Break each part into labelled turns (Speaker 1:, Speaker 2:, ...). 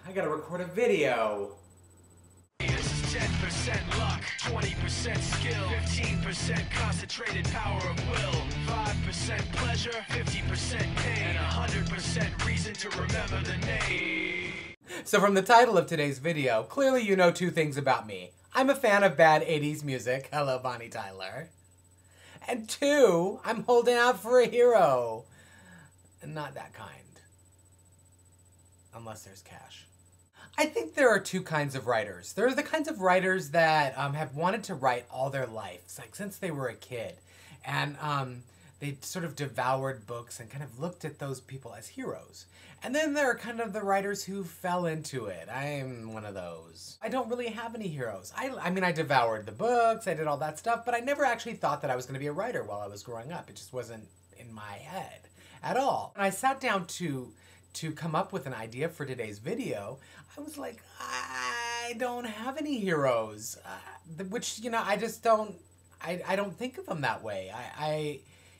Speaker 1: I gotta record a video.
Speaker 2: This is 10% luck, 20% skill, 15% concentrated power of will, 5% pleasure, 50% pain, and 100% reason to remember the name.
Speaker 1: So from the title of today's video, clearly you know two things about me. I'm a fan of bad 80s music. Hello, Bonnie Tyler. And two, I'm holding out for a hero. And not that kind. Unless there's cash. I think there are two kinds of writers. There are the kinds of writers that have wanted to write all their lives, like since they were a kid. And they sort of devoured books and kind of looked at those people as heroes. And then there are kind of the writers who fell into it. I'm one of those. I don't really have any heroes. I mean, I devoured the books, I did all that stuff, but I never actually thought that I was going to be a writer while I was growing up. It just wasn't in my head at all. When I sat down to come up with an idea for today's video, I was like, I don't have any heroes. Which, you know, I just don't, I don't think of them that way.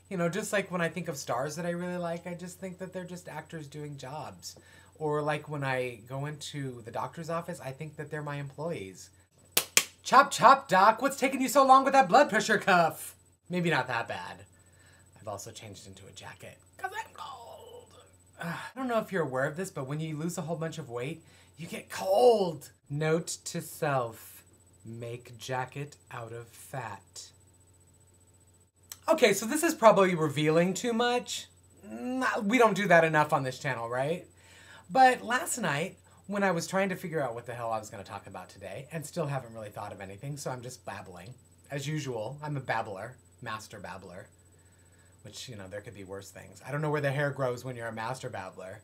Speaker 1: You know, just like when I think of stars that I really like, I just think that they're just actors doing jobs. Or like when I go into the doctor's office, I think that they're my employees. Chop chop, doc, what's taking you so long with that blood pressure cuff? Maybe not that bad. I've also changed into a jacket, 'cause I'm cold. I don't know if you're aware of this, but when you lose a whole bunch of weight, you get cold. Note to self, make jacket out of fat. Okay, so this is probably revealing too much. We don't do that enough on this channel, right? But last night, when I was trying to figure out what the hell I was going to talk about today, and still haven't really thought of anything, so I'm just babbling. As usual, I'm a babbler, master babbler. Which, you know, there could be worse things. I don't know where the hair grows when you're a master babbler.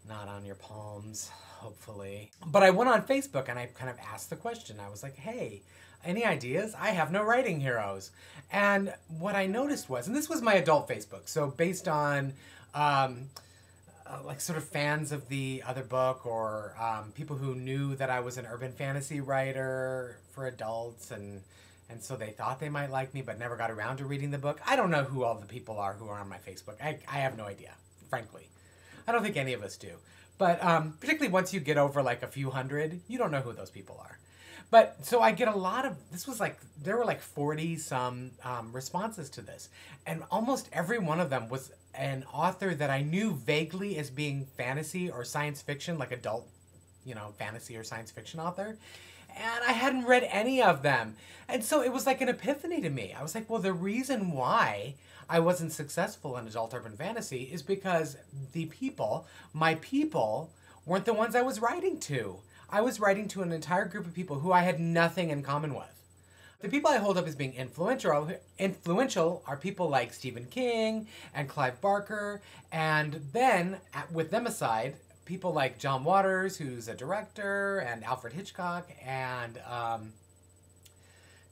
Speaker 1: Not on your palms, hopefully. But I went on Facebook and I kind of asked the question. I was like, hey, any ideas? I have no writing heroes. And what I noticed was, and this was my adult Facebook, so based on like sort of fans of the other book or people who knew that I was an urban fantasy writer for adults and so they thought they might like me but never got around to reading the book. I don't know who all the people are who are on my Facebook. I have no idea, frankly. I don't think any of us do. But particularly once you get over like a few hundred, you don't know who those people are. But so I get a lot of, this was like, there were like 40 some responses to this. And almost every one of them was an author that I knew vaguely as being fantasy or science fiction, like adult, you know, fantasy or science fiction author. And I hadn't read any of them. And so it was like an epiphany to me. I was like, well, the reason why I wasn't successful in adult urban fantasy is because the people, my people, weren't the ones I was writing to. I was writing to an entire group of people who I had nothing in common with. The people I hold up as being influential are people like Stephen King and Clive Barker, and then, with them aside, people like John Waters, who's a director, and Alfred Hitchcock, and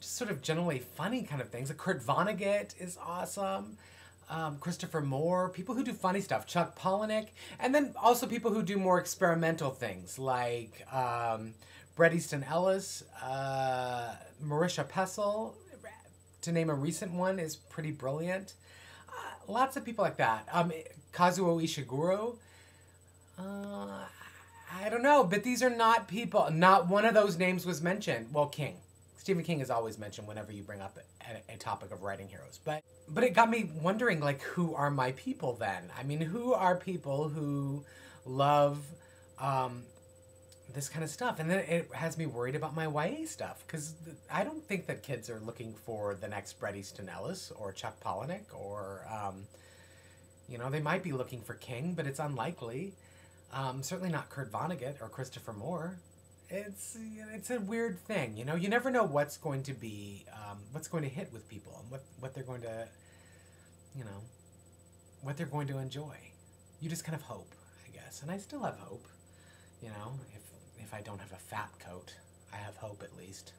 Speaker 1: just sort of generally funny kind of things. Kurt Vonnegut is awesome. Christopher Moore, people who do funny stuff. Chuck Palahniuk, and then also people who do more experimental things like Bret Easton Ellis, Marisha Pessl, to name a recent one, is pretty brilliant. Lots of people like that. Kazuo Ishiguro. I don't know, but these are not people. Not one of those names was mentioned. Well, King. Stephen King is always mentioned whenever you bring up a topic of writing heroes. But it got me wondering, like, who are my people then? I mean, who are people who love this kind of stuff? And then it has me worried about my YA stuff, because I don't think that kids are looking for the next Bret Easton Ellis or Chuck Palahniuk or, you know, they might be looking for King, but it's unlikely. Certainly not Kurt Vonnegut or Christopher Moore. It's a weird thing, you know. You never know what's going to be, what's going to hit with people and what they're going to, you know, what they're going to enjoy. You just kind of hope, I guess. And I still have hope, you know. If I don't have a fat coat, I have hope at least.